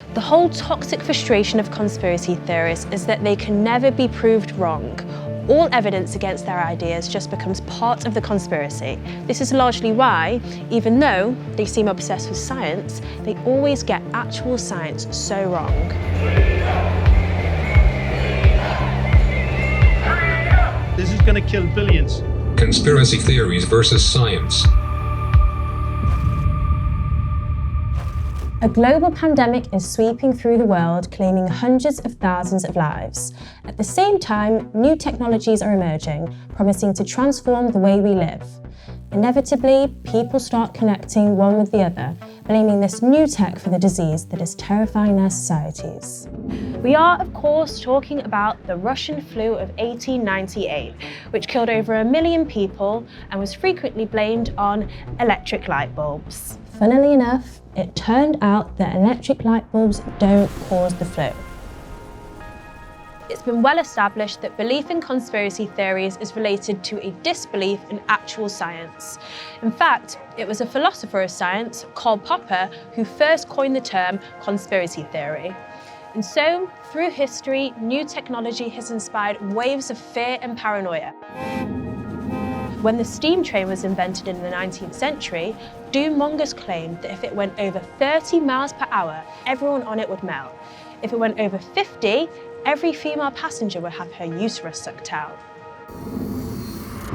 The whole toxic frustration of conspiracy theorists is that they can never be proved wrong. All evidence against their ideas just becomes part of the conspiracy. This is largely why, even though they seem obsessed with science, they always get actual science so wrong. This is going to kill billions. Conspiracy theories versus science. A global pandemic is sweeping through the world, claiming hundreds of thousands of lives. At the same time, new technologies are emerging, promising to transform the way we live. Inevitably, people start connecting one with the other, blaming this new tech for the disease that is terrifying their societies. We are, of course, talking about the Russian flu of 1898, which killed over 1 million people and was frequently blamed on electric light bulbs. Funnily enough, it turned out that electric light bulbs don't cause the flu. It's been well established that belief in conspiracy theories is related to a disbelief in actual science. In fact, it was a philosopher of science, Karl Popper, who first coined the term conspiracy theory. And so, through history, new technology has inspired waves of fear and paranoia. When the steam train was invented in the 19th century, doommongers claimed that if it went over 30 miles per hour, everyone on it would melt. If it went over 50, every female passenger would have her uterus sucked out.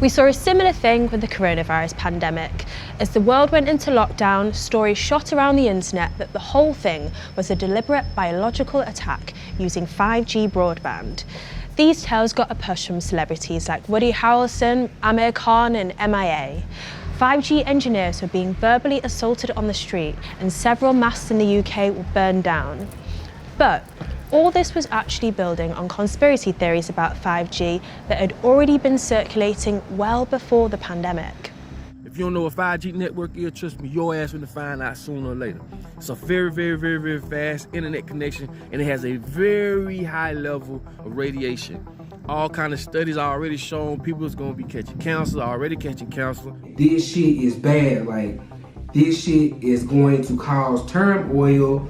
We saw a similar thing with the coronavirus pandemic. As the world went into lockdown, stories shot around the internet that the whole thing was a deliberate biological attack using 5G broadband. These tales got a push from celebrities like Woody Harrelson, Amir Khan and MIA. 5G engineers were being verbally assaulted on the street and several masts in the UK were burned down. But all this was actually building on conspiracy theories about 5G that had already been circulating well before the pandemic. If you don't know what 5G network is, trust me, your ass will find out sooner or later. It's a very fast internet connection, and it has a very high level of radiation. All kind of studies are already shown people's gonna be catching cancer, already catching cancer. This shit is bad, like, this shit is going to cause turmoil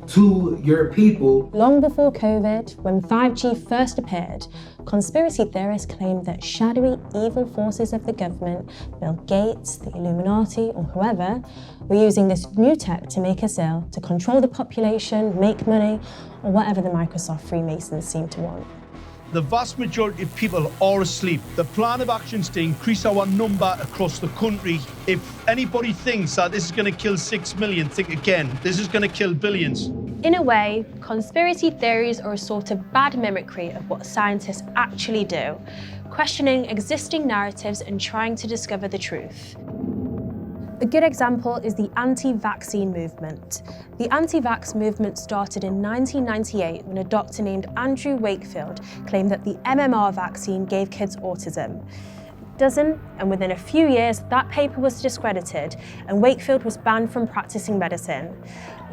to your people. Long before COVID, when 5G first appeared, conspiracy theorists claimed that shadowy, evil forces of the government, Bill Gates, the Illuminati, or whoever, were using this new tech to make us ill, to control the population, make money, or whatever the Microsoft Freemasons seem to want. The vast majority of people are asleep. The plan of action is to increase our number across the country. If anybody thinks that this is going to kill 6 million, think again. This is going to kill billions. In a way, conspiracy theories are a sort of bad mimicry of what scientists actually do, questioning existing narratives and trying to discover the truth. A good example is the anti-vaccine movement. The anti-vax movement started in 1998 when a doctor named Andrew Wakefield claimed that the MMR vaccine gave kids autism. It doesn't, and within a few years, that paper was discredited and Wakefield was banned from practicing medicine.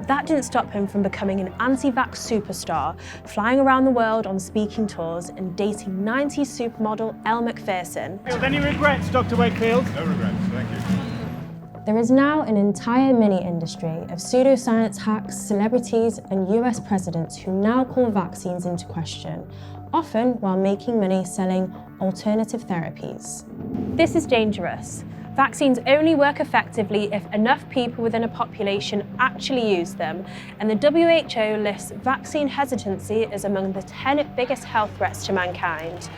That didn't stop him from becoming an anti-vax superstar, flying around the world on speaking tours and dating 90s supermodel Elle Macpherson. Any regrets, Dr. Wakefield? No regrets, thank you. There is now an entire mini-industry of pseudoscience hacks, celebrities and US presidents who now call vaccines into question, often while making money selling alternative therapies. This is dangerous. Vaccines only work effectively if enough people within a population actually use them, and the WHO lists vaccine hesitancy as among the 10 biggest health threats to mankind.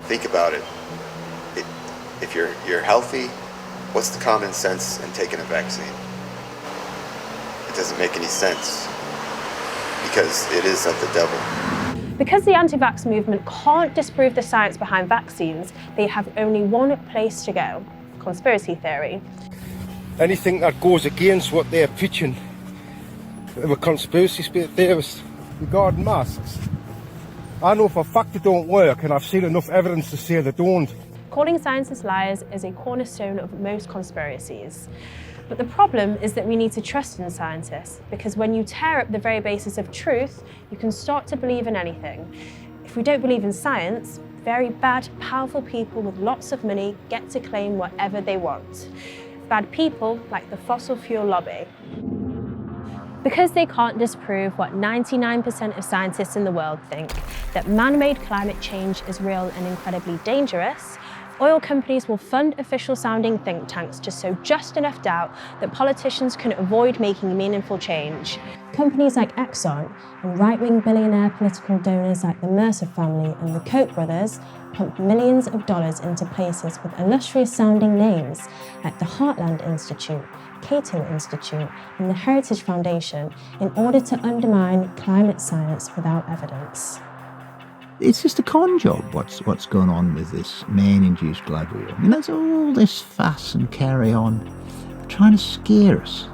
Think about it. If you're healthy, what's the common sense in taking a vaccine? It doesn't make any sense because it is of the devil. Because the anti-vax movement can't disprove the science behind vaccines, they have only one place to go: conspiracy theory. Anything that goes against what they're pitching of a conspiracy theorist regarding masks. I know for a fact they don't work, and I've seen enough evidence to say they don't. Calling scientists liars is a cornerstone of most conspiracies. But the problem is that we need to trust in scientists, because when you tear up the very basis of truth, you can start to believe in anything. If we don't believe in science, very bad, powerful people with lots of money get to claim whatever they want. Bad people like the fossil fuel lobby. Because they can't disprove what 99% of scientists in the world think, that man-made climate change is real and incredibly dangerous, oil companies will fund official-sounding think tanks to sow just enough doubt that politicians can avoid making meaningful change. Companies like Exxon and right-wing billionaire political donors like the Mercer family and the Koch brothers pump millions of dollars into places with illustrious-sounding names like the Heartland Institute, Cato Institute, and the Heritage Foundation in order to undermine climate science without evidence. It's just a con job, what's going on with this man-induced global warming. There's all this fuss and carry on, trying to scare us.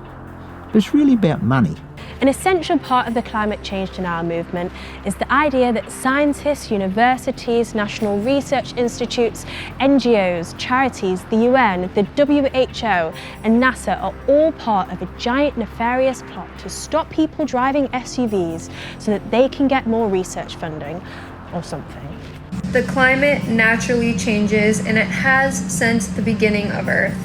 But it's really about money. An essential part of the climate change denial movement is the idea that scientists, universities, national research institutes, NGOs, charities, the UN, the WHO and NASA are all part of a giant nefarious plot to stop people driving SUVs so that they can get more research funding or something. The climate naturally changes, and it has since the beginning of Earth.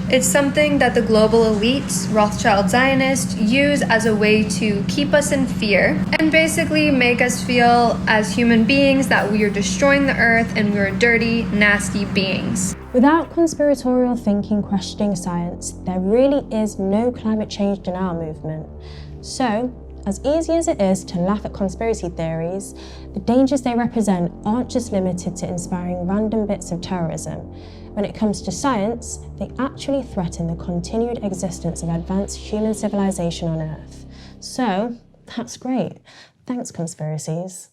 It's something that the global elites, Rothschild Zionists, use as a way to keep us in fear and basically make us feel as human beings that we are destroying the earth and we're dirty, nasty beings. Without conspiratorial thinking questioning science, there really is no climate change denial movement. So, as easy as it is to laugh at conspiracy theories, the dangers they represent aren't just limited to inspiring random bits of terrorism. When it comes to science, they actually threaten the continued existence of advanced human civilization on Earth. So, that's great. Thanks, conspiracies.